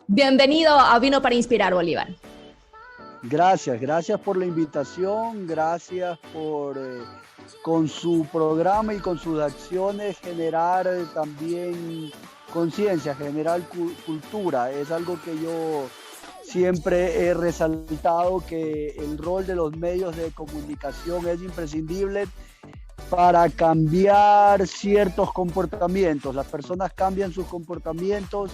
Bienvenido a Vino para Inspirar, Bolívar. Gracias por la invitación, gracias por con su programa y con sus acciones generar también conciencia, generar cultura. Es algo que yo siempre he resaltado, que el rol de los medios de comunicación es imprescindible para cambiar ciertos comportamientos. Las personas cambian sus comportamientos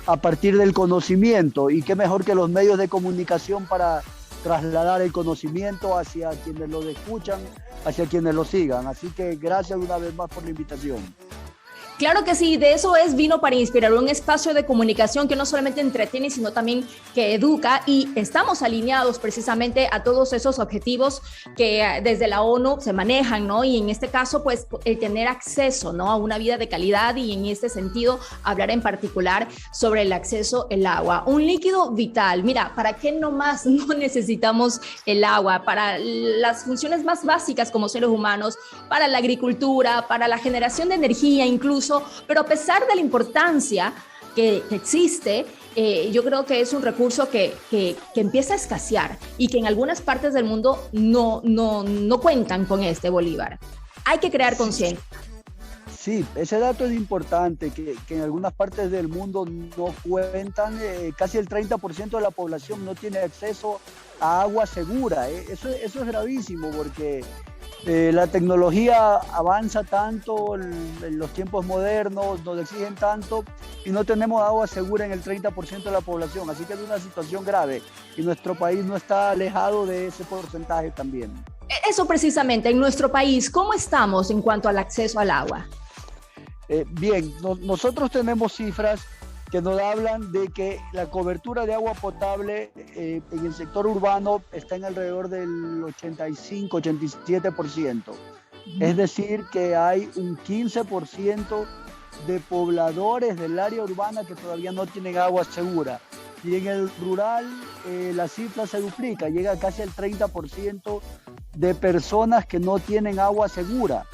a partir del conocimiento, y qué mejor que los medios de comunicación para trasladar el conocimiento hacia quienes lo escuchan, hacia quienes lo sigan. Así que gracias una vez más por la invitación. Claro que sí, de eso es Vino para Inspirar, un espacio de comunicación que no solamente entretiene, sino también que educa, y estamos alineados precisamente a todos esos objetivos que desde la ONU se manejan, ¿no? Y en este caso, pues, el tener acceso, ¿no?, a una vida de calidad, y en este sentido, hablar en particular sobre el acceso al agua, un líquido vital. Mira, ¿para qué nomás no necesitamos el agua? Para las funciones más básicas como seres humanos, para la agricultura, para la generación de energía incluso. Pero a pesar de la importancia que existe, yo creo que es un recurso que empieza a escasear, y que en algunas partes del mundo no cuentan con este, Bolívar. Hay que crear conciencia. Sí, ese dato es importante, que en algunas partes del mundo no cuentan, casi el 30% de la población no tiene acceso a agua segura. Eso es gravísimo, porque la tecnología avanza tanto, en los tiempos modernos nos exigen tanto, y no tenemos agua segura en el 30% de la población. Así que es una situación grave, y nuestro país no está alejado de ese porcentaje también. Eso precisamente, en nuestro país, ¿cómo estamos en cuanto al acceso al agua? Bien, nosotros tenemos cifras que nos hablan de que la cobertura de agua potable en el sector urbano está en alrededor del 85-87%. Es decir, que hay un 15% de pobladores del área urbana que todavía no tienen agua segura. Y en el rural la cifra se duplica, llega casi al 30% de personas que no tienen agua segura.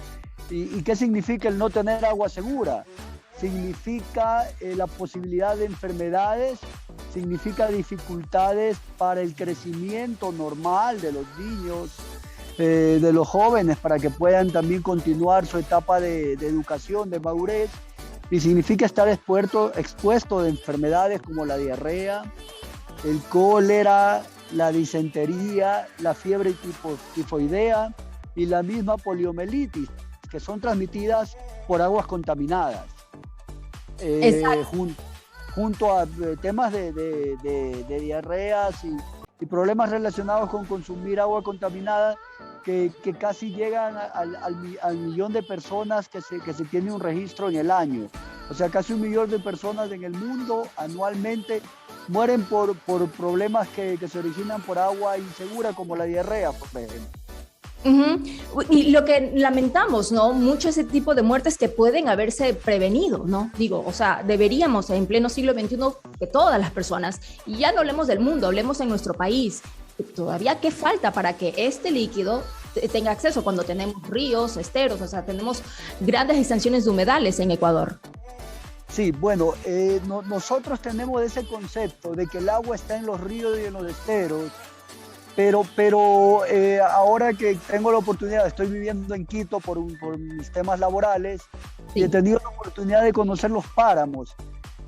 ¿Y qué significa el no tener agua segura? Significa la posibilidad de enfermedades, significa dificultades para el crecimiento normal de los niños, de los jóvenes, para que puedan también continuar su etapa de educación, de madurez, y significa estar expuesto a enfermedades como la diarrea, el cólera, la disentería, la fiebre tifoidea y la misma poliomielitis, que son transmitidas por aguas contaminadas. Junto a temas de diarreas y problemas relacionados con consumir agua contaminada, que casi llegan al millón de personas que se tiene un registro en el año. O sea, casi 1 millón de personas en el mundo anualmente mueren por problemas que se originan por agua insegura, como la diarrea, por ejemplo. Y lo que lamentamos, ¿no? Mucho ese tipo de muertes que pueden haberse prevenido, ¿no? Digo, o sea, deberíamos en pleno siglo XXI que todas las personas, y ya no hablemos del mundo, hablemos en nuestro país, todavía qué falta para que este líquido tenga acceso, cuando tenemos ríos, esteros, o sea, tenemos grandes extensiones de humedales en Ecuador. Sí, bueno, nosotros tenemos ese concepto de que el agua está en los ríos y en los esteros. Pero ahora que tengo la oportunidad, estoy viviendo en Quito por mis temas laborales, sí, y he tenido la oportunidad de conocer los páramos.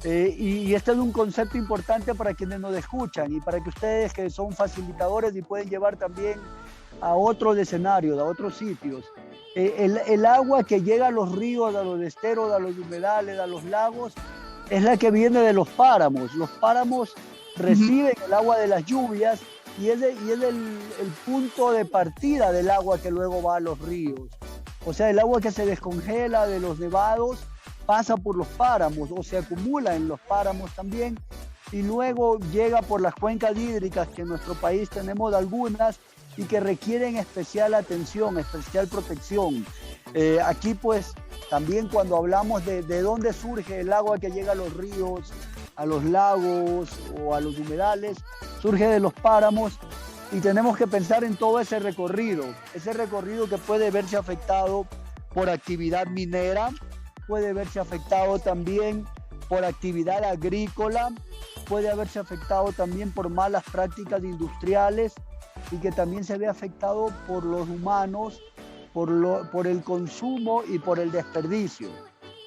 Y este es un concepto importante para quienes nos escuchan, y para que ustedes, que son facilitadores y pueden llevar también a otros escenarios, a otros sitios. El agua que llega a los ríos, a los esteros, a los humedales, a los lagos, es la que viene de los páramos. Los páramos reciben el agua de las lluvias, y es el punto de partida del agua que luego va a los ríos. O sea, el agua que se descongela de los nevados pasa por los páramos, o se acumula en los páramos también, y luego llega por las cuencas hídricas, que en nuestro país tenemos algunas, y que requieren especial atención, especial protección. Aquí pues también, cuando hablamos de dónde surge el agua que llega a los ríos, a los lagos o a los humedales, surge de los páramos, y tenemos que pensar en todo ese recorrido que puede verse afectado por actividad minera, puede verse afectado también por actividad agrícola, puede haberse afectado también por malas prácticas industriales y que también se ve afectado por los humanos, por el consumo y por el desperdicio.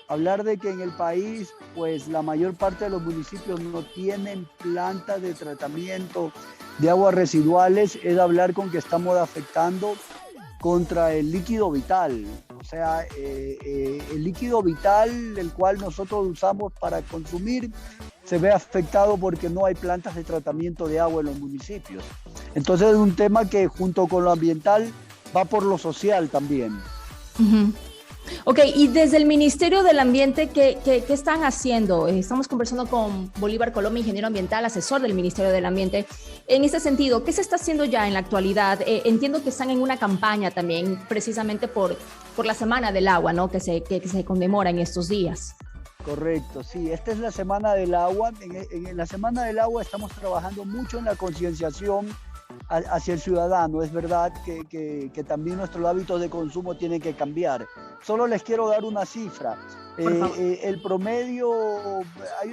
Hablar de que en el país, pues la mayor parte de los municipios no tienen plantas de tratamiento de aguas residuales es hablar con que estamos afectando contra el líquido vital. O sea, el líquido vital, el cual nosotros usamos para consumir, se ve afectado porque no hay plantas de tratamiento de agua en los municipios. Entonces es un tema que junto con lo ambiental va por lo social también. Uh-huh. Ok, y desde el Ministerio del Ambiente, ¿qué están haciendo? Estamos conversando con Bolívar Coloma, ingeniero ambiental, asesor del Ministerio del Ambiente. En este sentido, ¿qué se está haciendo ya en la actualidad? Entiendo que están en una campaña también, precisamente por la Semana del Agua, ¿no? Que se conmemora en estos días. Correcto, sí. Esta es la Semana del Agua. En la Semana del Agua estamos trabajando mucho en la concienciación hacia el ciudadano. Es verdad que también nuestros hábitos de consumo tienen que cambiar. Solo les quiero dar una cifra. El promedio,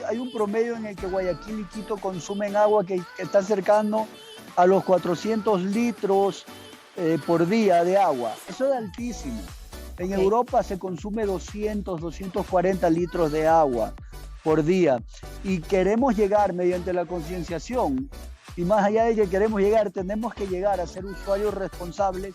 hay un promedio en el que Guayaquil y Quito consumen agua que está cercano a los 400 litros por día de agua. Eso es altísimo. En Europa se consume 240 litros de agua por día y queremos llegar mediante la concienciación. Y más allá de que queremos llegar, tenemos que llegar a ser usuarios responsables,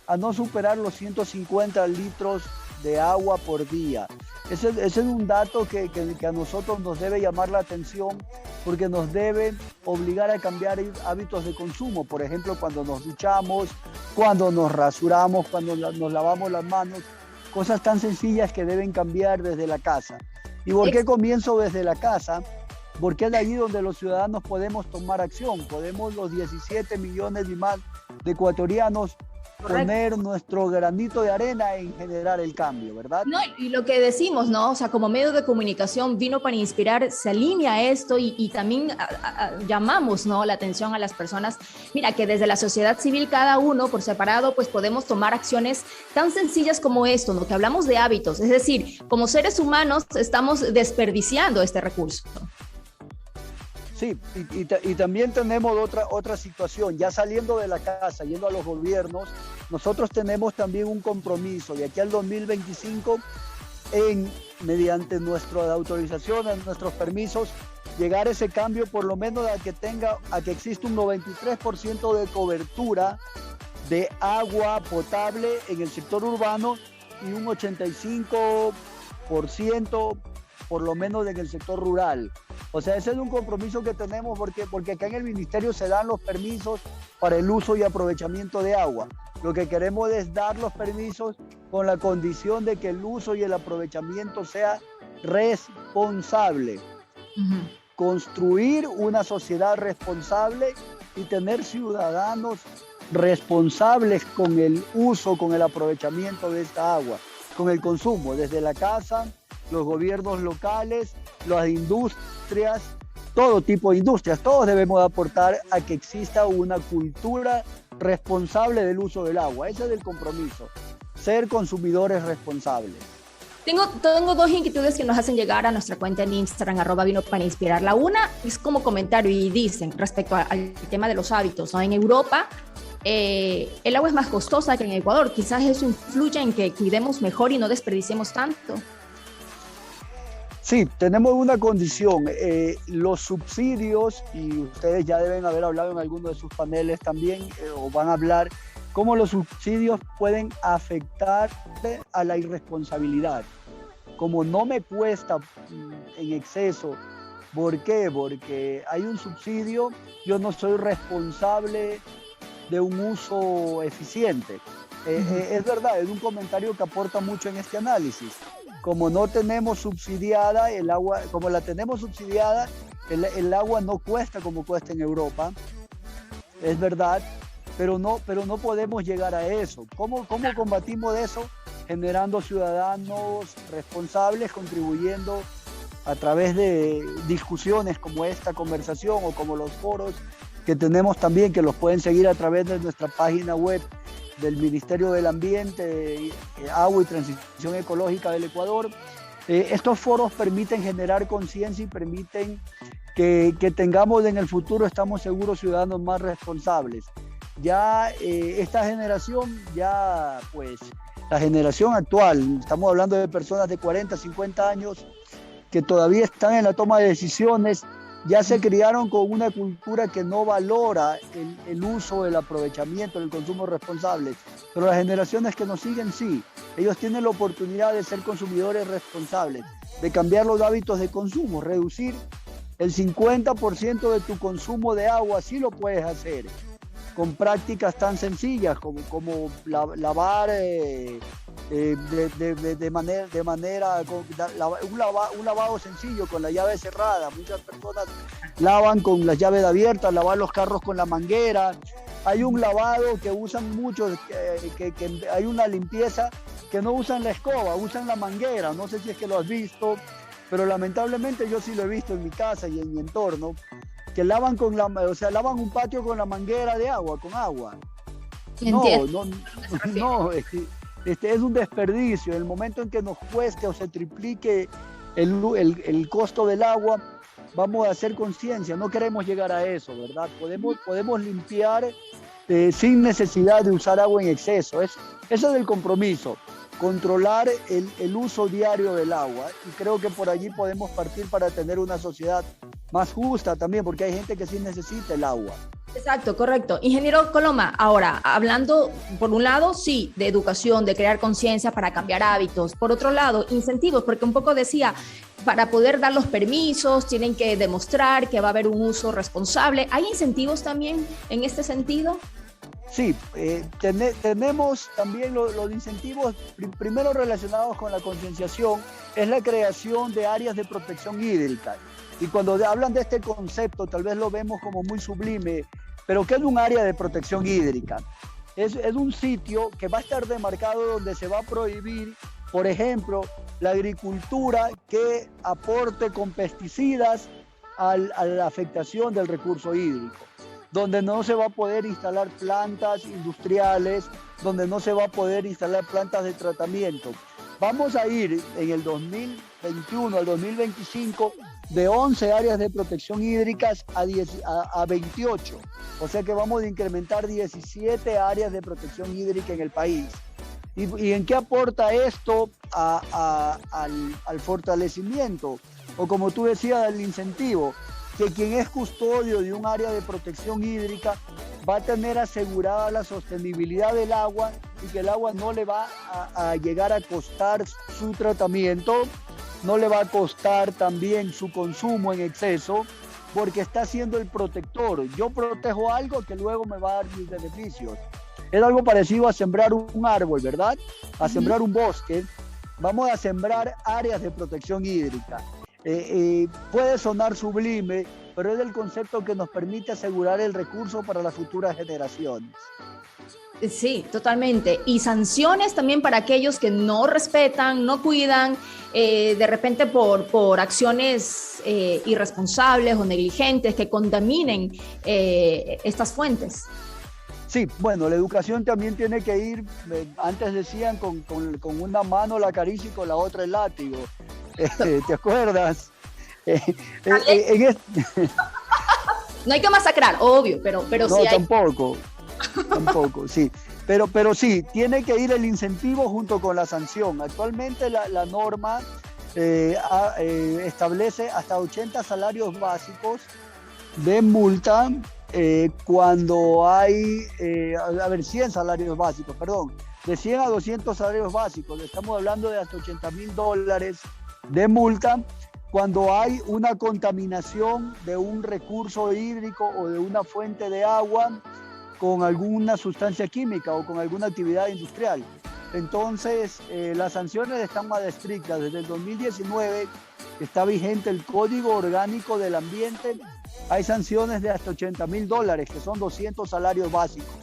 a no superar los 150 litros de agua por día. Ese es un dato que a nosotros nos debe llamar la atención porque nos debe obligar a cambiar hábitos de consumo. Por ejemplo, cuando nos duchamos, cuando nos rasuramos, cuando nos lavamos las manos, cosas tan sencillas que deben cambiar desde la casa. ¿Y por qué comienzo desde la casa? Porque es de allí donde los ciudadanos podemos tomar acción, podemos los 17 millones y más de ecuatorianos poner nuestro granito de arena en generar el cambio, ¿verdad? No, y lo que decimos, ¿no? O sea, como medio de comunicación vino para inspirar, se alinea a esto y también llamamos, ¿no?, la atención a las personas. Mira, que desde la sociedad civil cada uno por separado, pues podemos tomar acciones tan sencillas como esto, ¿no? Que hablamos de hábitos, es decir, como seres humanos estamos desperdiciando este recurso. Sí, y también tenemos otra situación, ya saliendo de la casa, yendo a los gobiernos, nosotros tenemos también un compromiso de aquí al 2025 mediante nuestras autorizaciones, nuestros permisos, llegar a ese cambio por lo menos a que exista un 93% de cobertura de agua potable en el sector urbano y un 85% por lo menos en el sector rural. O sea, ese es un compromiso que tenemos porque acá en el ministerio se dan los permisos para el uso y aprovechamiento de agua. Lo que queremos es dar los permisos con la condición de que el uso y el aprovechamiento sea responsable. Uh-huh. Construir una sociedad responsable y tener ciudadanos responsables con el uso, con el aprovechamiento de esta agua, con el consumo, desde la casa, los gobiernos locales, las industrias, todo tipo de industrias, todos debemos aportar a que exista una cultura responsable del uso del agua. Ese es el compromiso, ser consumidores responsables. Tengo dos inquietudes que nos hacen llegar a nuestra cuenta en Instagram, @vino para inspirar. La una es como comentario y dicen respecto al tema de los hábitos, ¿no? En Europa el agua es más costosa que en Ecuador. Quizás eso influye en que cuidemos mejor y no desperdiciemos tanto. Sí, tenemos una condición, los subsidios, y ustedes ya deben haber hablado en alguno de sus paneles también, o van a hablar, cómo los subsidios pueden afectar a la irresponsabilidad. Como no me cuesta en exceso, ¿por qué? Porque hay un subsidio, yo no soy responsable de un uso eficiente. Es verdad, es un comentario que aporta mucho en este análisis. Como no tenemos subsidiada el agua, como la tenemos subsidiada, el agua no cuesta como cuesta en Europa, es verdad, pero no podemos llegar a eso. ¿Cómo combatimos eso? Generando ciudadanos responsables, contribuyendo a través de discusiones como esta conversación o como los foros que tenemos también, que los pueden seguir a través de nuestra página web del Ministerio del Ambiente, Agua y Transición Ecológica del Ecuador, Estos foros permiten generar conciencia y permiten que tengamos en el futuro, estamos seguros, ciudadanos más responsables. Ya esta generación, ya pues la generación actual, estamos hablando de personas de 40, 50 años que todavía están en la toma de decisiones, ya se criaron con una cultura que no valora el uso, el aprovechamiento, el consumo responsable. Pero las generaciones que nos siguen, sí. Ellos tienen la oportunidad de ser consumidores responsables, de cambiar los hábitos de consumo, reducir el 50% de tu consumo de agua, sí lo puedes hacer, con prácticas tan sencillas como lavar un lavado sencillo con la llave cerrada. Muchas personas lavan con las llaves abiertas, lavar los carros con la manguera. Hay un lavado que usan muchos, que hay una limpieza que no usan la escoba, usan la manguera. No sé si es que lo has visto, pero lamentablemente yo sí lo he visto en mi casa y en mi entorno, que lavan lavan un patio con la manguera de agua, con agua. No, es un desperdicio. En el momento en que nos cueste o se triplique el costo del agua, vamos a hacer conciencia. No queremos llegar a eso, ¿verdad? Podemos limpiar sin necesidad de usar agua en exceso. Ese es el compromiso, controlar el uso diario del agua. Y creo que por allí podemos partir para tener una sociedad más justa también, porque hay gente que sí necesita el agua. Exacto, correcto. Ingeniero Coloma, ahora, hablando, por un lado, sí, de educación, de crear conciencia para cambiar hábitos. Por otro lado, incentivos, porque un poco decía, para poder dar los permisos, tienen que demostrar que va a haber un uso responsable. ¿Hay incentivos también en este sentido? Sí, tenemos también los incentivos, primero relacionados con la concienciación, es la creación de áreas de protección hídrica. Y cuando hablan de este concepto, tal vez lo vemos como muy sublime, pero ¿qué es un área de protección hídrica? Es un sitio que va a estar demarcado donde se va a prohibir, por ejemplo, la agricultura que aporte con pesticidas a la afectación del recurso hídrico, donde no se va a poder instalar plantas industriales, donde no se va a poder instalar plantas de tratamiento. Vamos a ir en el 2021 al 2025 de 11 áreas de protección hídricas a 28. O sea que vamos a incrementar 17 áreas de protección hídrica en el país. ¿Y en qué aporta esto al fortalecimiento? O como tú decías, al incentivo, que quien es custodio de un área de protección hídrica va a tener asegurada la sostenibilidad del agua y que el agua no le va a llegar a costar su tratamiento, no le va a costar también su consumo en exceso, porque está siendo el protector. Yo protejo algo que luego me va a dar mis beneficios. Es algo parecido a sembrar un árbol, ¿verdad? A sembrar un bosque. Vamos a sembrar áreas de protección hídrica. Puede sonar sublime, pero es el concepto que nos permite asegurar el recurso para las futuras generaciones. Sí, totalmente. Y sanciones también para aquellos que no respetan, no cuidan, de repente por acciones irresponsables o negligentes que contaminen estas fuentes. Sí, bueno, la educación también tiene que ir, antes decían con una mano la acaricia y con la otra el látigo. ¿Te acuerdas? No hay que masacrar, obvio, pero no, sí hay. Tampoco, sí. Pero sí, tiene que ir el incentivo junto con la sanción. Actualmente la norma establece hasta 80 salarios básicos de multa cuando hay, 100 salarios básicos, perdón, de 100 a 200 salarios básicos. Estamos hablando de hasta $80,000 de multa cuando hay una contaminación de un recurso hídrico o de una fuente de agua con alguna sustancia química o con alguna actividad industrial. Entonces, las sanciones están más estrictas. Desde el 2019 está vigente el Código Orgánico del Ambiente. Hay sanciones de hasta $80,000, que son 200 salarios básicos,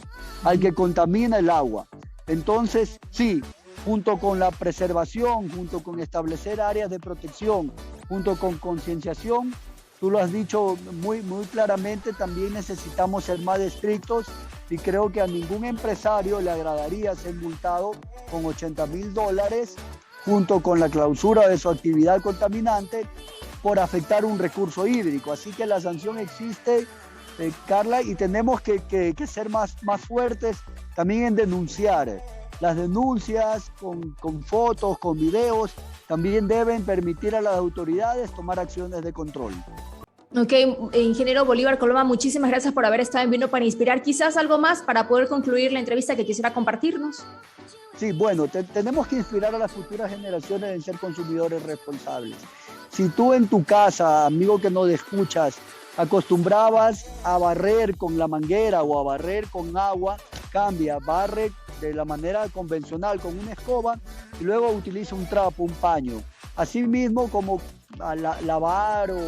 al que contamina el agua. Entonces, sí, junto con la preservación, junto con establecer áreas de protección, junto con concienciación, tú lo has dicho muy claramente, también necesitamos ser más estrictos y creo que a ningún empresario le agradaría ser multado con $80,000 junto con la clausura de su actividad contaminante por afectar un recurso hídrico. Así que la sanción existe, Carla, y tenemos que ser más fuertes también en denunciar. Las denuncias con fotos, con videos, también deben permitir a las autoridades tomar acciones de control. Ok, ingeniero Bolívar Coloma, muchísimas gracias por haber estado en Vino para Inspirar. Quizás algo más para poder concluir la entrevista que quisiera compartirnos. Sí, bueno, tenemos que inspirar a las futuras generaciones en ser consumidores responsables. Si tú en tu casa, amigo que nos escuchas, acostumbrabas a barrer con la manguera o a barrer con agua, cambia, barre de la manera convencional con una escoba y luego utiliza un trapo, un paño. Asimismo, como lavar o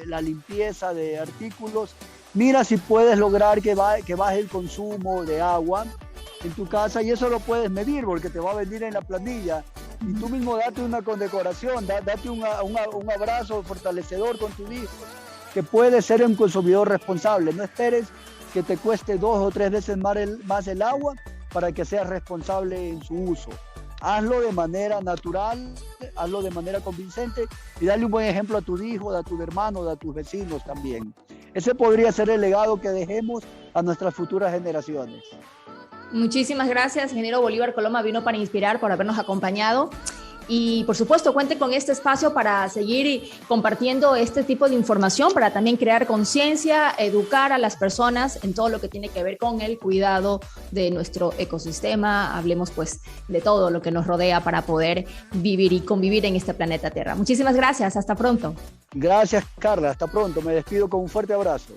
la limpieza de artículos, mira si puedes lograr que baje el consumo de agua en tu casa, y eso lo puedes medir porque te va a venir en la planilla. Y tú mismo date una condecoración, date un abrazo fortalecedor con tu hijo, que puede ser un consumidor responsable. No esperes que te cueste 2 o 3 veces más el agua para que seas responsable en su uso. Hazlo de manera natural, hazlo de manera convincente y dale un buen ejemplo a tus hijos, a tus hermanos, a tus vecinos también. Ese podría ser el legado que dejemos a nuestras futuras generaciones. Muchísimas gracias, ingeniero Bolívar Coloma, Vino para Inspirar, por habernos acompañado. Y por supuesto, cuente con este espacio para seguir compartiendo este tipo de información, para también crear conciencia, educar a las personas en todo lo que tiene que ver con el cuidado de nuestro ecosistema. Hablemos pues de todo lo que nos rodea para poder vivir y convivir en este planeta Tierra. Muchísimas gracias, hasta pronto. Gracias, Carla, hasta pronto. Me despido con un fuerte abrazo.